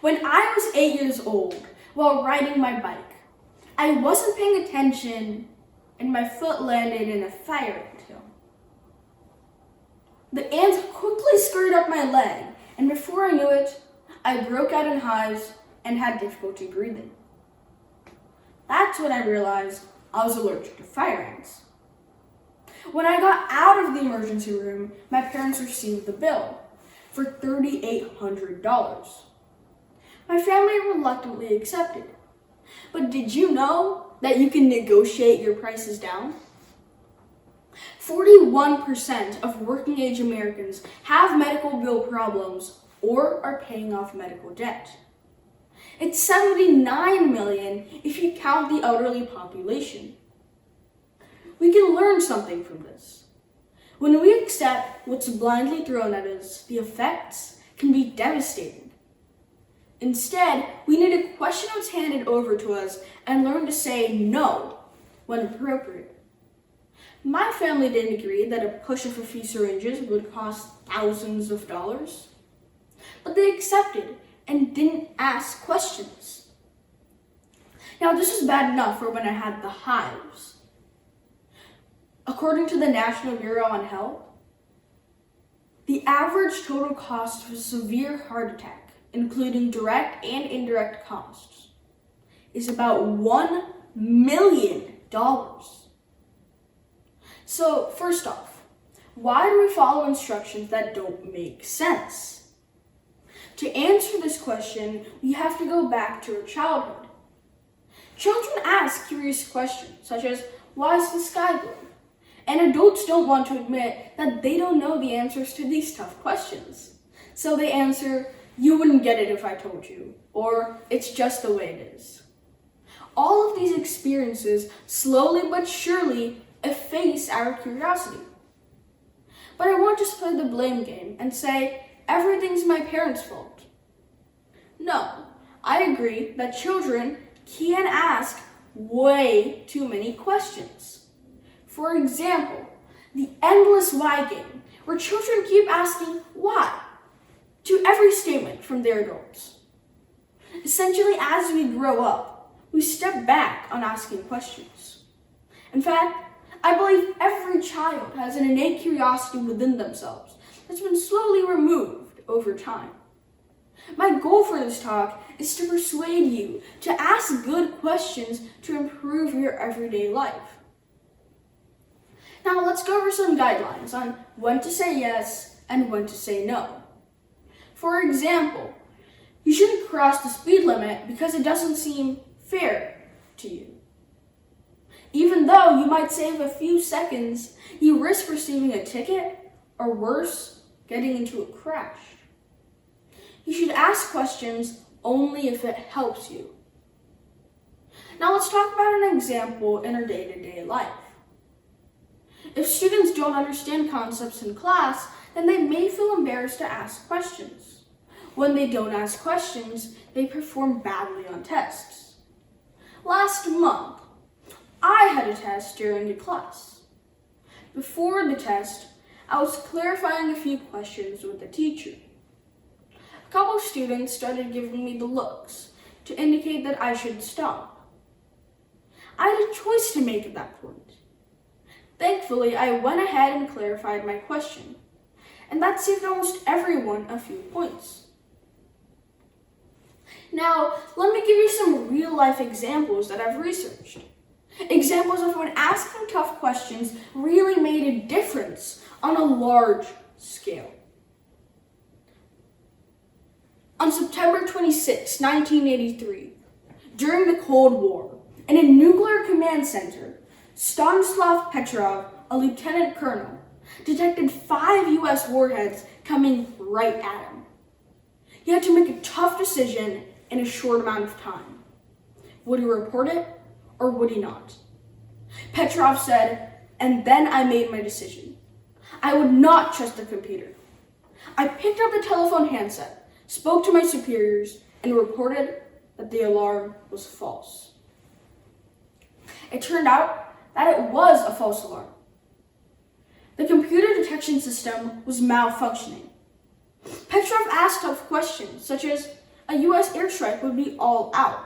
When I was 8 years old, while riding my bike, I wasn't paying attention and my foot landed in a fire ant hill. The ants quickly scurried up my leg, and before I knew it, I broke out in hives and had difficulty breathing. That's when I realized I was allergic to fire ants. When I got out of the emergency room, my parents received the bill for $3,800. My family reluctantly accepted. But did you know that you can negotiate your prices down? 41% of working age Americans have medical bill problems or are paying off medical debt. It's 79 million if you count the elderly population. We can learn something from this. When we accept what's blindly thrown at us, the effects can be devastating. Instead, we need to question what's handed over to us and learn to say no when appropriate. My family didn't agree that a push of a few syringes would cost thousands of dollars, but they accepted and didn't ask questions. Now, this was bad enough for when I had the hives. According to the National Bureau on Health, the average total cost of a severe heart attack, including direct and indirect costs, is about $1 million. So, first off, why do we follow instructions that don't make sense? To answer this question, we have to go back to our childhood. Children ask curious questions, such as, why is the sky blue? And adults don't want to admit that they don't know the answers to these tough questions. So they answer, you wouldn't get it if I told you, or it's just the way it is. All of these experiences slowly but surely efface our curiosity. But I won't just play the blame game and say, everything's my parents' fault. No, I agree that children can ask way too many questions. For example, the endless why game, where children keep asking why to every statement from their adults. Essentially, as we grow up, we step back on asking questions. In fact, I believe every child has an innate curiosity within themselves that's been slowly removed over time. My goal for this talk is to persuade you to ask good questions to improve your everyday life. Now let's go over some guidelines on when to say yes and when to say no. For example, you shouldn't cross the speed limit because it doesn't seem fair to you. Even though you might save a few seconds, you risk receiving a ticket or worse, getting into a crash. You should ask questions only if it helps you. Now let's talk about an example in our day-to-day life. If students don't understand concepts in class, then they may feel embarrassed to ask questions. When they don't ask questions, they perform badly on tests. Last month, I had a test during the class. Before the test, I was clarifying a few questions with the teacher. A couple of students started giving me the looks to indicate that I should stop. I had a choice to make at that point. Thankfully, I went ahead and clarified my question, and that saved almost everyone a few points. Now, let me give you some real-life examples that I've researched. Examples of when asking tough questions really made a difference on a large scale. On September 26, 1983, during the Cold War, in a nuclear command center, Stanislav Petrov, a lieutenant colonel, detected 5 U.S. warheads coming right at him. He had to make a tough decision in a short amount of time. Would he report it or would he not? Petrov said, and then I made my decision. I would not trust the computer. I picked up the telephone handset, spoke to my superiors, and reported that the alarm was false. It turned out that it was a false alarm. The computer detection system was malfunctioning. Petrov asked tough questions such as, a US airstrike would be all out.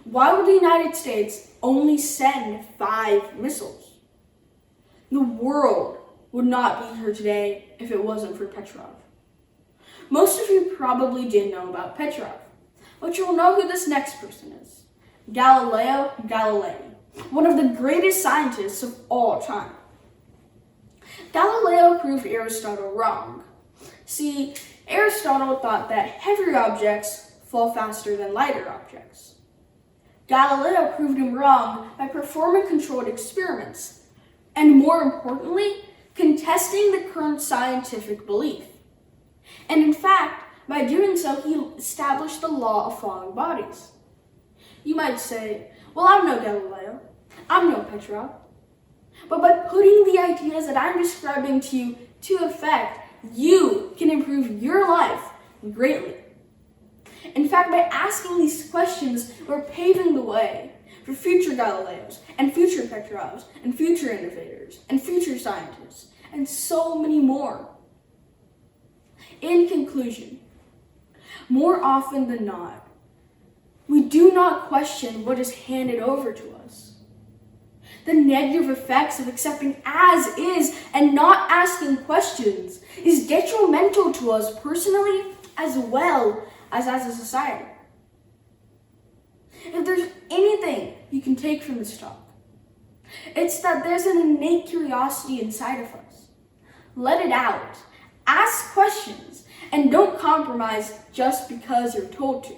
Why would the United States only send 5 missiles? The world would not be here today if it wasn't for Petrov. Most of you probably didn't know about Petrov, but you'll know who this next person is. Galileo Galilei, one of the greatest scientists of all time. Galileo proved Aristotle wrong. See, Aristotle thought that heavier objects fall faster than lighter objects. Galileo proved him wrong by performing controlled experiments, and more importantly, contesting the current scientific belief. And in fact, by doing so, he established the law of falling bodies. You might say, well, I'm no Galileo, I'm no Petrov. But by putting the ideas that I'm describing to you to effect, you can improve your life greatly. In fact, by asking these questions, we're paving the way for future Galileos and future Petrovs and future innovators and future scientists and so many more. In conclusion, more often than not, we do not question what is handed over to us. The negative effects of accepting as is and not asking questions is detrimental to us personally as well as a society. If there's anything you can take from this talk, it's that there's an innate curiosity inside of us. Let it out. Ask questions and don't compromise just because you're told to.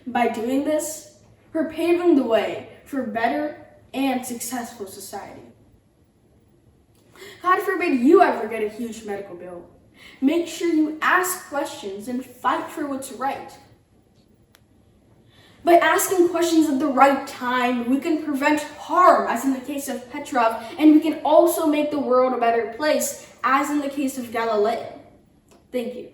By doing this, we're paving the way for a better and successful society. God forbid you ever get a huge medical bill. Make sure you ask questions and fight for what's right. By asking questions at the right time, we can prevent harm, as in the case of Petrov, and we can also make the world a better place, as in the case of Galileo. Thank you.